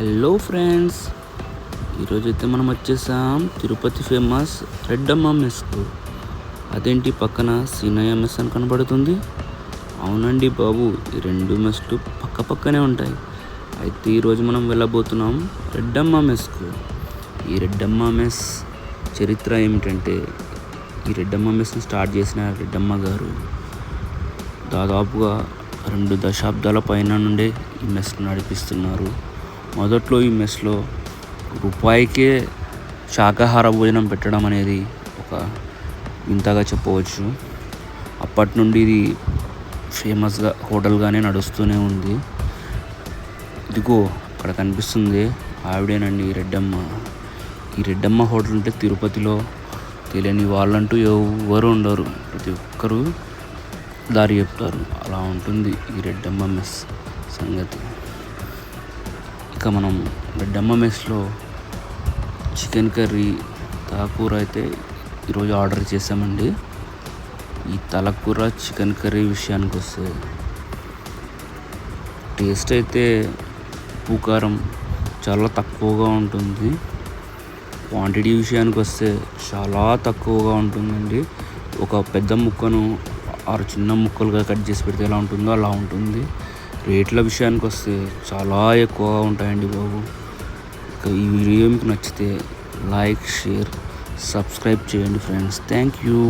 Hello friends, ఈరోజైతే మనం వచ్చేసాం తిరుపతి ఫేమస్ రెడ్డమ్మ మెస్కు. అదేంటి పక్కన సీనయ్య మెస్ అని కనబడుతుంది? అవునండి బాబు, ఈ రెండు మెస్లు పక్క పక్కనే ఉంటాయి. అయితే ఈరోజు మనం వెళ్ళబోతున్నాం రెడ్డమ్మ మెస్కు. ఈ రెడ్డమ్మ మెస్ చరిత్ర ఏమిటంటే, ఈ రెడ్డమ్మ మెస్ని స్టార్ట్ చేసిన రెడ్డమ్మ గారు దాదాపుగా 2 దశాబ్దాల పైన నుండే ఈ మెస్ నడిపిస్తున్నారు. మొదట్లో ఈ మెస్లో రూపాయికే శాకాహార భోజనం పెట్టడం అనేది ఒక వింతగా చెప్పవచ్చు. అప్పటి నుండి ఇది ఫేమస్గా హోటల్గానే నడుస్తూనే ఉంది. ఇదిగో అక్కడ కనిపిస్తుంది ఆవిడేనండి రెడ్డమ్మ. ఈ రెడ్డమ్మ హోటల్ అంటే తిరుపతిలో తెలియని వాళ్ళంటూ ఎవరు ఉండరు. ప్రతి ఒక్కరూ దారి చెప్తారు. అలా ఉంటుంది ఈ రెడ్డమ్మ మెస్ సంగతి. ఇక మనం రెడ్డమ్మ మెస్లో చికెన్ కర్రీ, తలకూర అయితే ఈరోజు ఆర్డర్ చేసామండి. ఈ తలకూర చికెన్ కర్రీ విషయానికి వస్తే టేస్ట్ అయితే ఉప్పు కారం చాలా తక్కువగా ఉంటుంది. క్వాంటిటీ విషయానికి వస్తే చాలా తక్కువగా ఉంటుందండి. ఒక పెద్ద ముక్కను 6 చిన్న ముక్కలుగా కట్ చేసి పెడితే ఎలా ఉంటుందో అలా ఉంటుంది. రేట్ల విషయానికి వస్తే చాలా ఎక్కువగా ఉంటాయండి బాబు. ఇక ఈ వీడియో మీకు నచ్చితే లైక్, షేర్, సబ్స్క్రైబ్ చేయండి ఫ్రెండ్స్. Thank you.